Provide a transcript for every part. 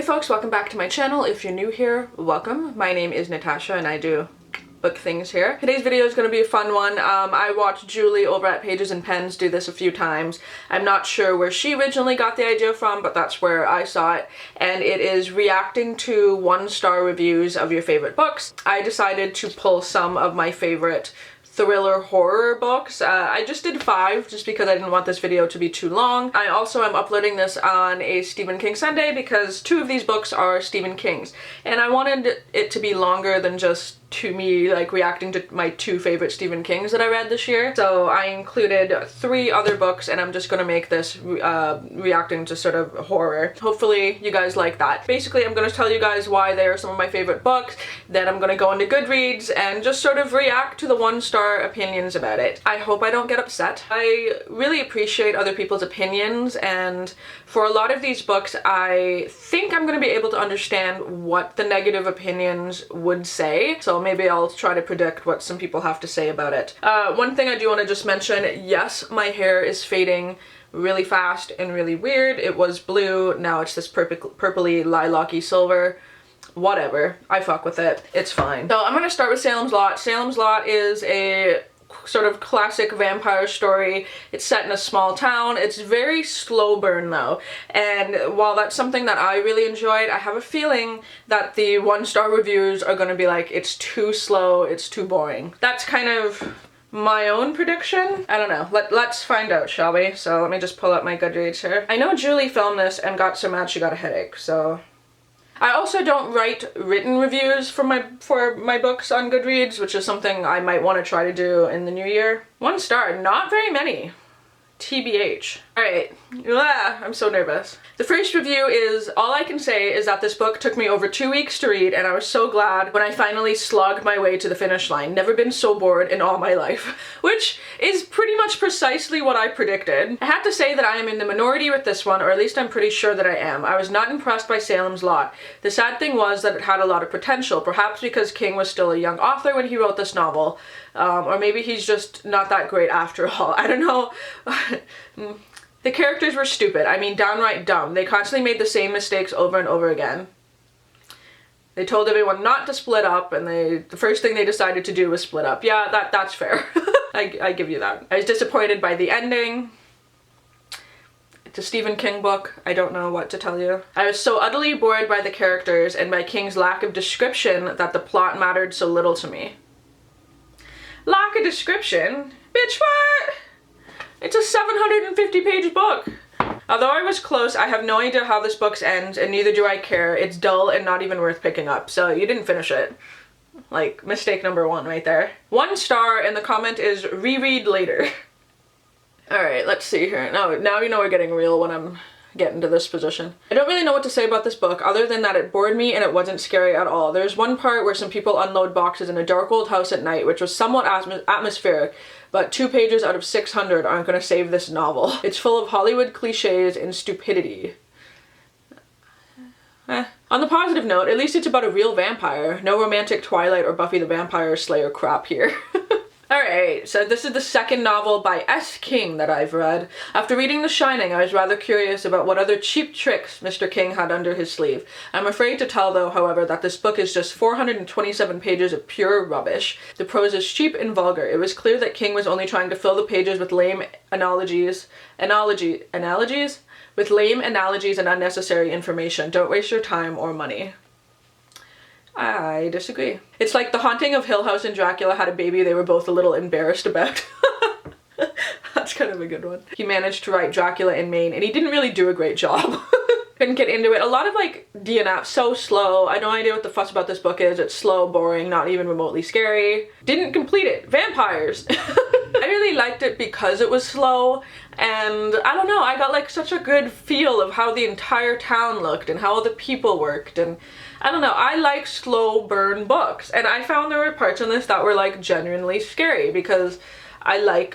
folks, welcome back to my channel. If you're new here, welcome. My name is Natasha and I do book things here. Today's video is going to be a fun one. I watched Julie over at Pages and Pens do this a few times. I'm not sure where she originally got the idea from, but that's where I saw it. And it is reacting to 1-star reviews of your favorite books. I decided to pull some of my favorite thriller horror books. I just did 5 just because I didn't want this video to be too long. I also am uploading this on a Stephen King Sunday because 2 of these books are Stephen King's. And I wanted it to be longer than just to me like reacting to my 2 favorite Stephen Kings that I read this year. So I included 3 other books and I'm just gonna make this reacting to sort of horror. Hopefully you guys like that. Basically I'm gonna tell you guys why they are some of my favorite books, then I'm gonna go into Goodreads and just sort of react to the 1-star opinions about it. I hope I don't get upset. I really appreciate other people's opinions, and for a lot of these books I think I'm gonna be able to understand what the negative opinions would say. So maybe I'll try to predict what some people have to say about it. One thing I do want to just mention, yes, my hair is fading really fast and really weird. It was blue, now it's this purpley lilac-y silver. Whatever, I fuck with it. It's fine. So I'm gonna start with Salem's Lot. Salem's Lot is a sort of classic vampire story. It's set in a small town. It's very slow burn though, and while that's something that I really enjoyed, I have a feeling that the 1-star reviews are gonna be like, it's too slow, it's too boring. That's kind of my own prediction. I don't know. Let's find out, shall we? So let me just pull up my Goodreads here. I know Julie filmed this and got so mad she got a headache, so I also don't write written reviews for my books on Goodreads, which is something I might want to try to do in the new year. 1 star, not very many. TBH. Alright, I'm so nervous. The first review is, all I can say is that this book took me over 2 weeks to read and I was so glad when I finally slogged my way to the finish line. Never been so bored in all my life. Which is pretty much precisely what I predicted. I have to say that I am in the minority with this one, or at least I'm pretty sure that I am. I was not impressed by Salem's Lot. The sad thing was that it had a lot of potential, perhaps because King was still a young author when he wrote this novel. Or maybe he's just not that great after all. I don't know. The characters were stupid. I mean, downright dumb. They constantly made the same mistakes over and over again. They told everyone not to split up, and the first thing they decided to do was split up. Yeah, that's fair. I give you that. I was disappointed by the ending. It's a Stephen King book. I don't know what to tell you. I was so utterly bored by the characters and by King's lack of description that the plot mattered so little to me. Lack of description? Bitch, what? It's a 750-page book. Although I was close, I have no idea how this book ends, and neither do I care. It's dull and not even worth picking up, so you didn't finish it. Like, mistake number 1 right there. 1 star, and the comment is, reread later. Alright, let's see here. Now you know we're getting real when I'm getting to this position. I don't really know what to say about this book other than that it bored me and it wasn't scary at all. There's one part where some people unload boxes in a dark old house at night, which was somewhat atmospheric, but 2 pages out of 600 aren't gonna save this novel. It's full of Hollywood cliches and stupidity. On the positive note, at least it's about a real vampire. No romantic Twilight or Buffy the Vampire Slayer crap here. Alright, so this is the second novel by S. King that I've read. After reading The Shining, I was rather curious about what other cheap tricks Mr. King had under his sleeve. I'm afraid to tell, though, however, that this book is just 427 pages of pure rubbish. The prose is cheap and vulgar. It was clear that King was only trying to fill the pages with lame analogies? With lame analogies and unnecessary information. Don't waste your time or money. I disagree. It's like The Haunting of Hill House and Dracula had a baby they were both a little embarrassed about. That's kind of a good one. He managed to write Dracula in Maine and he didn't really do a great job. Couldn't get into it. A lot of like DNF, so slow. I have no idea what the fuss about this book is. It's slow, boring, not even remotely scary. Didn't complete it. Vampires. I really liked it because it was slow, and I don't know, I got like such a good feel of how the entire town looked and how the people worked, and I don't know, I like slow burn books, and I found there were parts in this that were like genuinely scary because I liked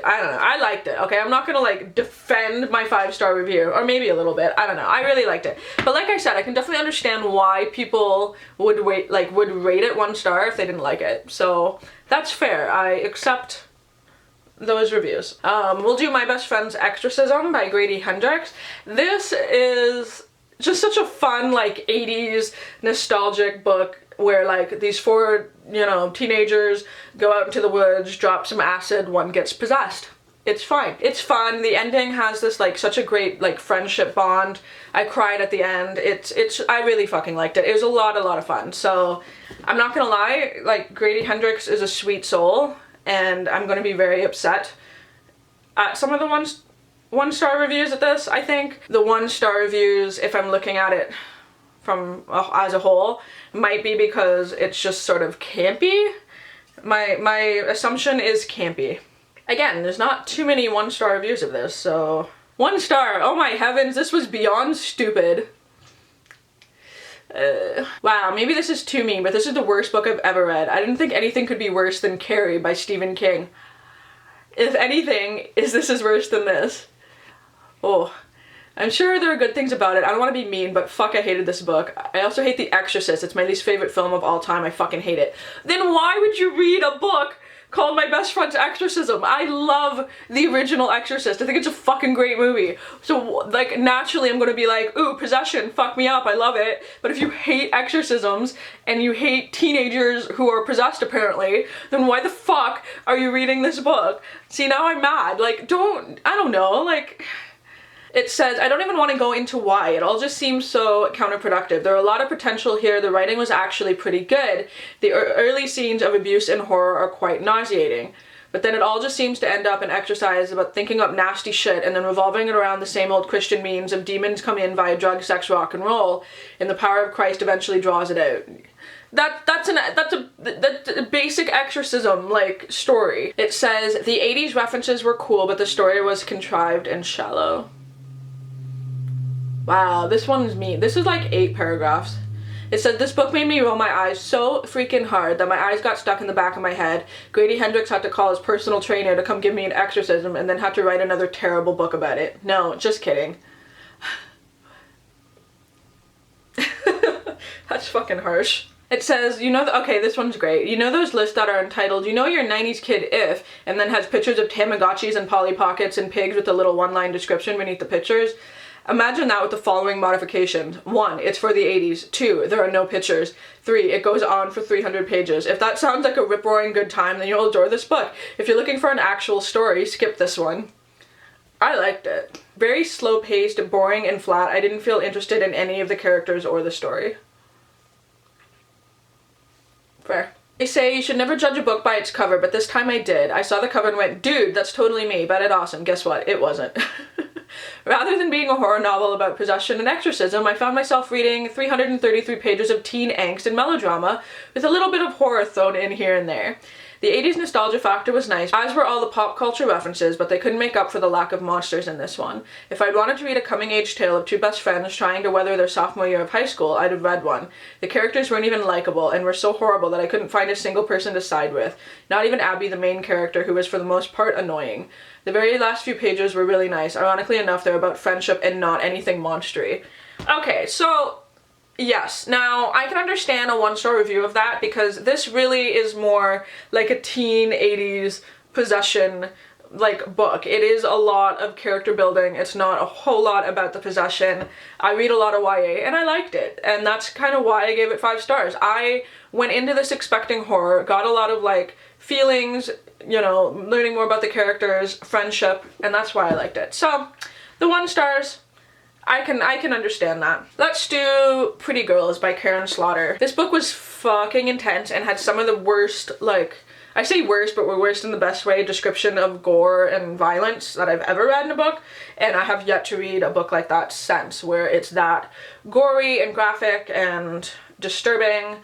it, okay? I'm not gonna like defend my 5-star review, or maybe a little bit, I don't know, I really liked it. But like I said, I can definitely understand why people would rate it 1 star if they didn't like it. So that's fair, I accept those reviews. We'll do My Best Friend's Exorcism by Grady Hendrix. This is just such a fun, like, 80s nostalgic book where, like, these four, you know, teenagers go out into the woods, drop some acid, one gets possessed. It's fine. It's fun. The ending has this, like, such a great, like, friendship bond. I cried at the end. I really fucking liked it. It was a lot of fun. So, I'm not gonna lie, like, Grady Hendrix is a sweet soul, and I'm gonna be very upset at some of the one-star reviews at this, I think. The one-star reviews, if I'm looking at it from as a whole, might be because it's just sort of campy. My assumption is campy. Again, there's not too many one-star reviews of this, so... 1 star! Oh my heavens, this was beyond stupid. Wow, maybe this is too mean, but this is the worst book I've ever read. I didn't think anything could be worse than Carrie by Stephen King. If anything, this is worse than this. Oh. I'm sure there are good things about it. I don't want to be mean, but fuck, I hated this book. I also hate The Exorcist. It's my least favorite film of all time. I fucking hate it. Then why would you read a book called My Best Friend's Exorcism? I love the original Exorcist. I think it's a fucking great movie. So, like, naturally I'm gonna be like, ooh, possession, fuck me up, I love it. But if you hate exorcisms, and you hate teenagers who are possessed apparently, then why the fuck are you reading this book? See, now I'm mad. Like, I don't know, like... It says, I don't even want to go into why. It all just seems so counterproductive. There are a lot of potential here. The writing was actually pretty good. The early scenes of abuse and horror are quite nauseating. But then it all just seems to end up an exercise about thinking up nasty shit and then revolving it around the same old Christian means of demons come in via drugs, sex, rock, and roll, and the power of Christ eventually draws it out. That's a basic exorcism, like, story. It says, the 80s references were cool, but the story was contrived and shallow. Wow, this one's mean. This is like 8 paragraphs. It said, this book made me roll my eyes so freaking hard that my eyes got stuck in the back of my head. Grady Hendrix had to call his personal trainer to come give me an exorcism and then had to write another terrible book about it. No, just kidding. That's fucking harsh. It says, you know, okay, this one's great. You know those lists that are entitled, you know you're a 90s kid if, and then has pictures of Tamagotchis and Polly Pockets and pigs with a little one-line description beneath the pictures? Imagine that with the following modifications. 1, it's for the 80s. 2, there are no pictures. 3, it goes on for 300 pages. If that sounds like a rip-roaring good time, then you'll adore this book. If you're looking for an actual story, skip this one. I liked it. Very slow-paced, boring, and flat. I didn't feel interested in any of the characters or the story. Fair. They say you should never judge a book by its cover, but this time I did. I saw the cover and went, dude, that's totally me. Bet it awesome. Guess what? It wasn't. Rather than being a horror novel about possession and exorcism, I found myself reading 333 pages of teen angst and melodrama with a little bit of horror thrown in here and there. The 80s nostalgia factor was nice, as were all the pop culture references, but they couldn't make up for the lack of monsters in this one. If I'd wanted to read a coming-age tale of 2 best friends trying to weather their sophomore year of high school, I'd have read one. The characters weren't even likable and were so horrible that I couldn't find a single person to side with. Not even Abby, the main character, who was for the most part annoying. The very last few pages were really nice. Ironically enough, they're about friendship and not anything monstery. Okay, so... yes, now I can understand a 1-star review of that because this really is more like a teen 80s possession like book. It is a lot of character building. It's not a whole lot about the possession. I read a lot of YA and I liked it, and that's kind of why I gave it 5 stars. I went into this expecting horror, got a lot of like feelings, you know, learning more about the characters, friendship, and that's why I liked it. So the 1 stars, I can understand that. Let's do Pretty Girls by Karen Slaughter. This book was fucking intense and had some of the worst, like, I say worst, but we're worst in the best way, description of gore and violence that I've ever read in a book, and I have yet to read a book like that since, where it's that gory and graphic and disturbing,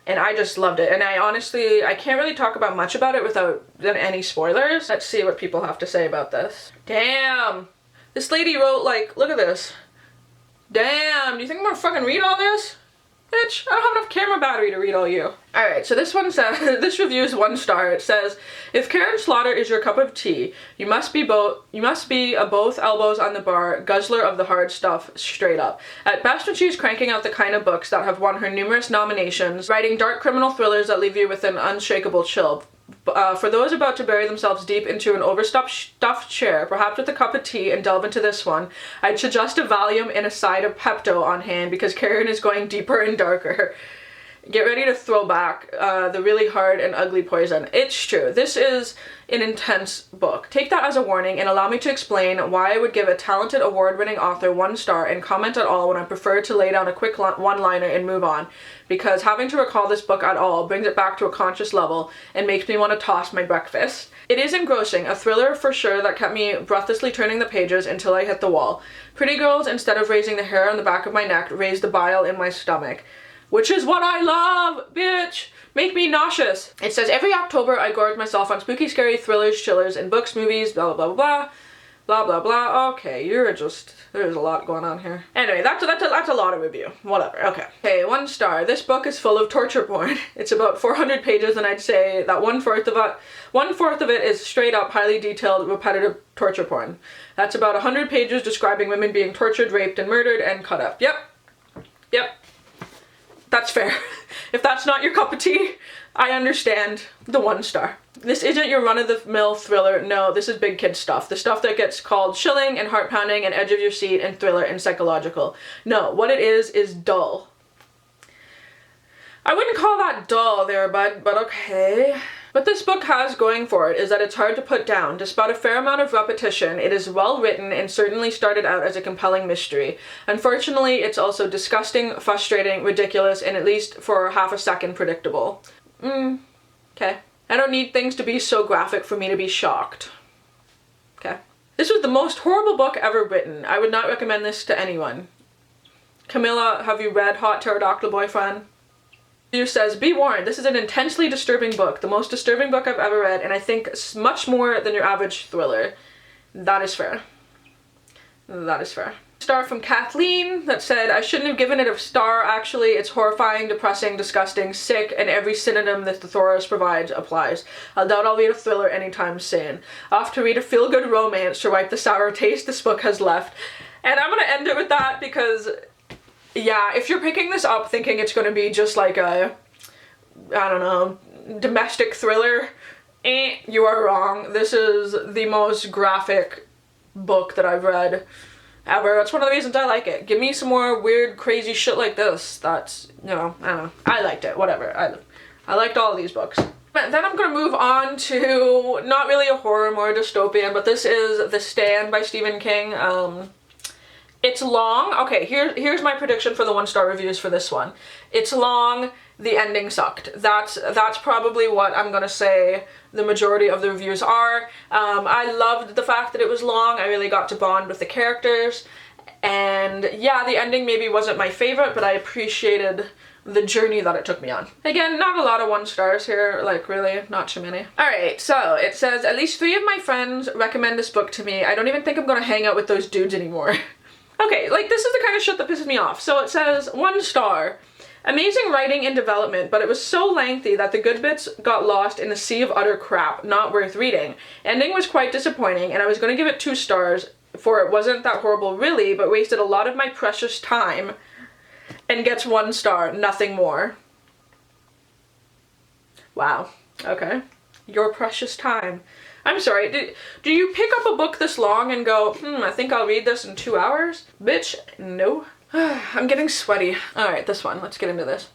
and I just loved it. And I can't really talk about much about it without any spoilers. Let's see what people have to say about this. Damn! This lady wrote, like, look at this. Damn, do you think I'm gonna fucking read all this? Bitch, I don't have enough camera battery to read all you. Alright, so this one says, this review is 1 star. It says, if Karen Slaughter is your cup of tea, you must be a both elbows on the bar, guzzler of the hard stuff, straight up. At best, when she's cranking out the kind of books that have won her numerous nominations, writing dark criminal thrillers that leave you with an unshakable chill. For those about to bury themselves deep into an overstuffed chair, perhaps with a cup of tea, and delve into this one, I'd suggest a Valium and a side of Pepto on hand, because Karen is going deeper and darker. Get ready to throw back the really hard and ugly poison. It's true. This is an intense book. Take that as a warning and allow me to explain why I would give a talented award-winning author 1 star and comment at all when I prefer to lay down a quick one-liner and move on. Because having to recall this book at all brings it back to a conscious level and makes me want to toss my breakfast. It is engrossing, a thriller for sure that kept me breathlessly turning the pages until I hit the wall. Pretty girls, instead of raising the hair on the back of my neck, raised the bile in my stomach. Which is what I love, bitch! Make me nauseous. It says, every October I gorge myself on spooky, scary thrillers, chillers, and books, movies, blah, blah, blah, blah, blah, blah, blah. Okay, you're just, there's a lot going on here. Anyway, that's a lot of review. Whatever, okay. Okay, 1 star. This book is full of torture porn. It's about 400 pages, and I'd say that one-fourth of it is straight up, highly detailed, repetitive torture porn. That's about 100 pages describing women being tortured, raped, and murdered, and cut up. Yep. Yep. That's fair. If that's not your cup of tea, I understand the 1 star. This isn't your run-of-the-mill thriller. No, this is big kid stuff. The stuff that gets called chilling and heart-pounding and edge of your seat and thriller and psychological. No, what it is dull. I wouldn't call that dull there, bud, but okay. What this book has going for it is that it's hard to put down. Despite a fair amount of repetition, it is well written and certainly started out as a compelling mystery. Unfortunately, it's also disgusting, frustrating, ridiculous, and at least for half a second predictable. Okay. I don't need things to be so graphic for me to be shocked. Okay. This was the most horrible book ever written. I would not recommend this to anyone. Camilla, have you read Hot Pterodactyl Boyfriend? Review says, be warned, this is an intensely disturbing book, the most disturbing book I've ever read, and I think much more than your average thriller. That is fair. That is fair. Star from Kathleen that said, I shouldn't have given it a star, actually. It's horrifying, depressing, disgusting, sick, and every synonym that the thesaurus provides applies. I doubt I'll read a thriller anytime soon. I'll have to read a feel-good romance to wipe the sour taste this book has left. And I'm gonna end it with that because, yeah, if you're picking this up thinking it's gonna be just like a, I don't know, domestic thriller, you are wrong. This is the most graphic book that I've read ever. That's one of the reasons I like it. Give me some more weird, crazy shit like this. That's, you know, I don't know. I liked it. Whatever. I liked all of these books. But then I'm gonna move on to not really a horror, more dystopian, but this is The Stand by Stephen King. It's long. Okay, here's my prediction for the 1-star reviews for this one. It's long. The ending sucked. That's probably what I'm gonna say the majority of the reviews are. I loved the fact that it was long. I really got to bond with the characters. And yeah, the ending maybe wasn't my favorite, but I appreciated the journey that it took me on. Again, not a lot of 1 stars here, like really, not too many. Alright, so it says, at least 3 of my friends recommend this book to me. I don't even think I'm gonna hang out with those dudes anymore. Okay, like this is the kind of shit that pisses me off. So it says 1 star. Amazing writing and development, but it was so lengthy that the good bits got lost in a sea of utter crap, not worth reading. Ending was quite disappointing, and I was going to give it 2 stars, for it wasn't that horrible really, but wasted a lot of my precious time, and gets 1 star, nothing more. Wow, okay. Your precious time. I'm sorry, do you pick up a book this long and go, I think I'll read this in 2 hours? Bitch, no. I'm getting sweaty. Alright, this one. Let's get into this.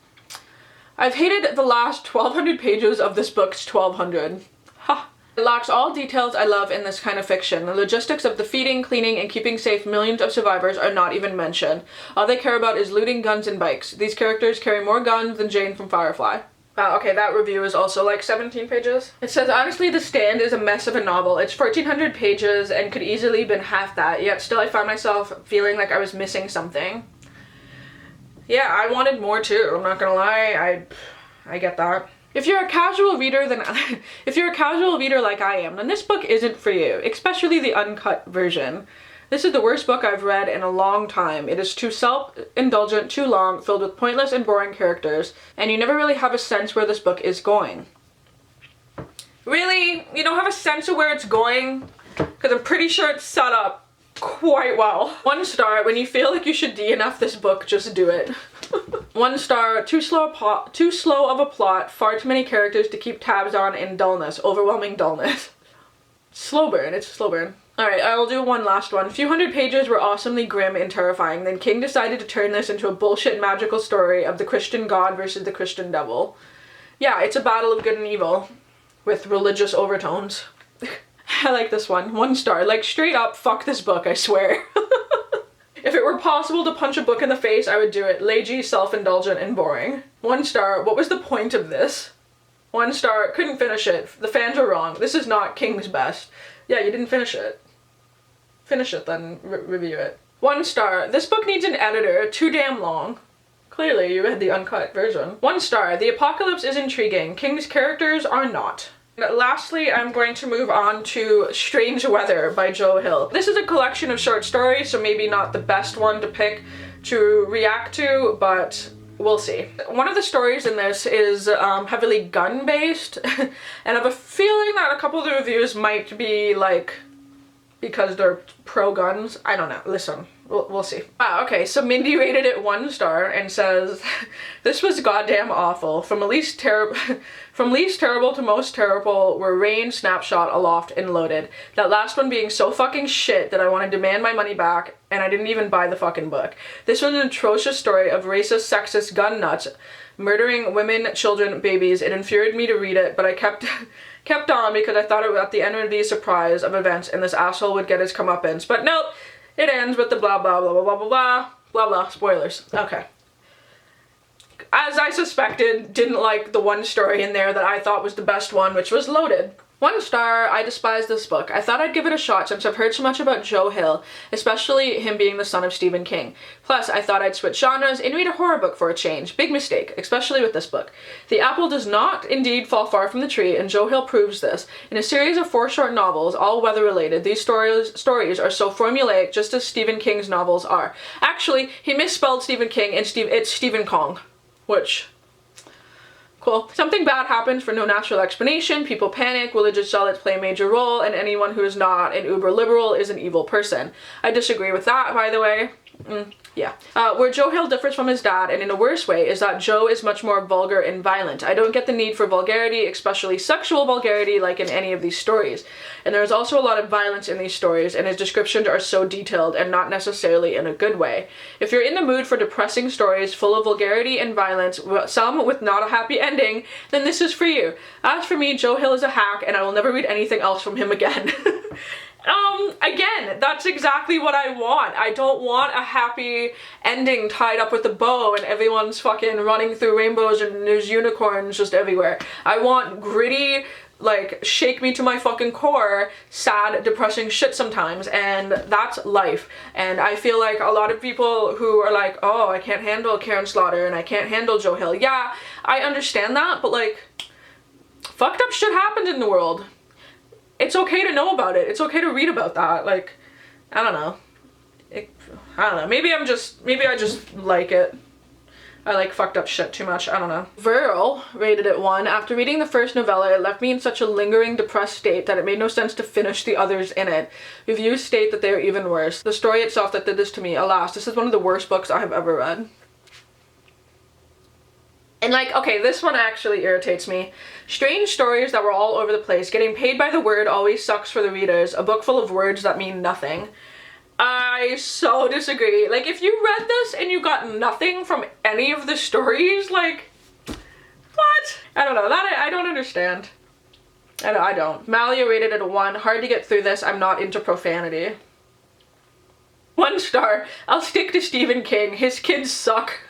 I've hated the last 1,200 pages of this book's 1,200. Ha! It lacks all details I love in this kind of fiction. The logistics of the feeding, cleaning, and keeping safe millions of survivors are not even mentioned. All they care about is looting, guns, and bikes. These characters carry more guns than Jane from Firefly. Wow, okay, that review is also like 17 pages. It says, honestly, The Stand is a mess of a novel. It's 1,400 pages and could easily been half that, yet still I found myself feeling like I was missing something. Yeah, I wanted more too, I'm not gonna lie, I get that. If you're a casual reader, like I am, then this book isn't for you, especially the uncut version. This is the worst book I've read in a long time. It is too self-indulgent, too long, filled with pointless and boring characters, and you never really have a sense where this book is going. Really? You don't have a sense of where it's going? Because I'm pretty sure it's set up quite well. 1 star, when you feel like you should DNF this book, just do it. 1 star, too slow of a plot, far too many characters to keep tabs on, and dullness, overwhelming dullness. Slow burn, it's a slow burn. Alright, I'll do one last one. A few hundred pages were awesomely grim and terrifying. Then King decided to turn this into a bullshit magical story of the Christian God versus the Christian devil. Yeah, it's a battle of good and evil with religious overtones. I like this one. 1 star. Like, straight up, fuck this book, I swear. If it were possible to punch a book in the face, I would do it. Lazy, self-indulgent, and boring. 1 star. What was the point of this? 1 star. Couldn't finish it. The fans are wrong. This is not King's best. Yeah, you didn't finish it. Finish it then, review it. 1 star. This book needs an editor. Too damn long. Clearly, you read the uncut version. 1 star. The apocalypse is intriguing. King's characters are not. Lastly, I'm going to move on to Strange Weather by Joe Hill. This is a collection of short stories, so maybe not the best one to pick to react to, but we'll see. One of the stories in this is heavily gun-based, and I have a feeling that a couple of the reviews might be like, because they're pro-guns. I don't know. Listen, we'll see. Okay, so Mindy rated it 1 star and says, this was goddamn awful. From least terrible to most terrible were Rain, Snapshot, Aloft, and Loaded. That last one being so fucking shit that I want to demand my money back, and I didn't even buy the fucking book. This was an atrocious story of racist, sexist gun nuts murdering women, children, babies. It infuriated me to read it, but I kept on because I thought it would at the end would be a surprise of events and this asshole would get his comeuppance. But nope, it ends with the blah blah blah blah blah blah blah blah blah. Spoilers. Okay. As I suspected, didn't like the one story in there that I thought was the best one, which was Loaded. 1 star, I despise this book. I thought I'd give it a shot since I've heard so much about Joe Hill, especially him being the son of Stephen King. Plus, I thought I'd switch genres and read a horror book for a change. Big mistake, especially with this book. The apple does not indeed fall far from the tree, and Joe Hill proves this. In a series of 4 short novels, all weather-related, these stories are so formulaic just as Stephen King's novels are. Actually, he misspelled Stephen King and it's Stephen Kong, which... cool. Something bad happens for no natural explanation, people panic, religious zealots play a major role, and anyone who is not an uber liberal is an evil person. I disagree with that, by the way. Yeah. Where Joe Hill differs from his dad, and in a worse way, is that Joe is much more vulgar and violent. I don't get the need for vulgarity, especially sexual vulgarity, like in any of these stories. And there's also a lot of violence in these stories, and his descriptions are so detailed and not necessarily in a good way. If you're in the mood for depressing stories full of vulgarity and violence, some with not a happy ending, then this is for you. As for me, Joe Hill is a hack, and I will never read anything else from him again. Again, that's exactly what I want. I don't want a happy ending tied up with a bow and everyone's fucking running through rainbows and there's unicorns just everywhere. I want gritty, like, shake me to my fucking core, sad, depressing shit sometimes, and that's life. And I feel like a lot of people who are like, oh, I can't handle Karen Slaughter and I can't handle Joe Hill. Yeah, I understand that, but like, fucked up shit happens in the world. It's okay to know about it. It's okay to read about that. Like, I don't know. I don't know. Maybe I just like it. I like fucked up shit too much. I don't know. Virl rated it 1. After reading the first novella, it left me in such a lingering, depressed state that it made no sense to finish the others in it. Reviews state that they are even worse. The story itself that did this to me, alas, this is one of the worst books I have ever read. And like, okay, this one actually irritates me. Strange stories that were all over the place. Getting paid by the word always sucks for the readers. A book full of words that mean nothing. I so disagree. Like, if you read this and you got nothing from any of the stories, like, what? I don't know. That I don't understand. I don't. Malia rated it a 1. Hard to get through this. I'm not into profanity. 1 star. I'll stick to Stephen King. His kids suck.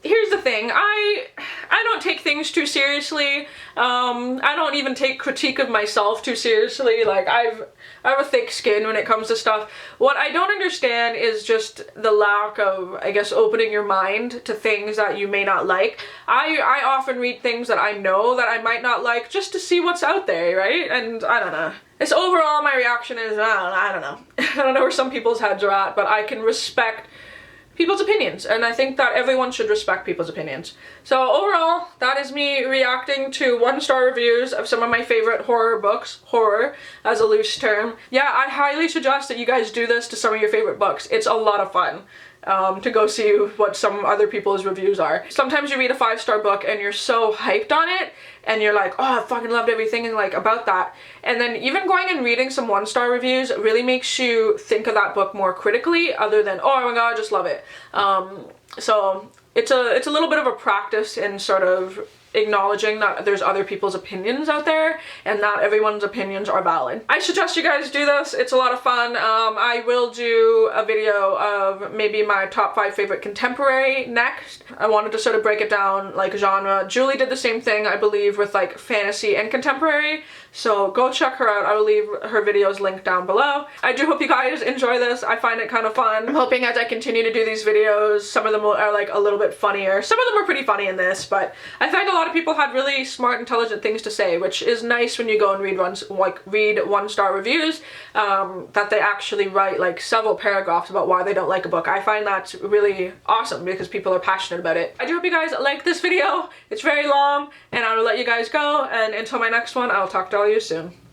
Here's the thing, I don't take things too seriously. I don't even take critique of myself too seriously. Like, I have a thick skin when it comes to stuff. What I don't understand is just the lack of, I guess, opening your mind to things that you may not like. I often read things that I know that I might not like just to see what's out there, right? And I don't know. It's overall, my reaction is, I don't know. I don't know where some people's heads are at, but I can respect people's opinions, and I think that everyone should respect people's opinions. So overall, that is me reacting to 1-star reviews of some of my favorite horror books. Horror as a loose term. Yeah, I highly suggest that you guys do this to some of your favorite books. It's a lot of fun. to go see what some other people's reviews are. Sometimes you read a 5-star book and you're so hyped on it and you're like, oh, I fucking loved everything and like about that. And then even going and reading some 1-star reviews really makes you think of that book more critically, other than, oh my god, I just love it. So it's a little bit of a practice in sort of acknowledging that there's other people's opinions out there and not everyone's opinions are valid. I suggest you guys do this. It's a lot of fun. I will do a video of maybe my top 5 favorite contemporary next. I wanted to sort of break it down like genre. Julie did the same thing, I believe, with like fantasy and contemporary. So go check her out. I will leave her videos linked down below. I do hope you guys enjoy this. I find it kind of fun. I'm hoping as I continue to do these videos, some of them are like a little bit funnier. Some of them were pretty funny in this, but I find a lot of people had really smart, intelligent things to say, which is nice when you go and read 1-star reviews, that they actually write like several paragraphs about why they don't like a book. I find that's really awesome because people are passionate about it. I do hope you guys like this video. It's very long, and I will let you guys go, and until my next one, I'll talk to all you soon.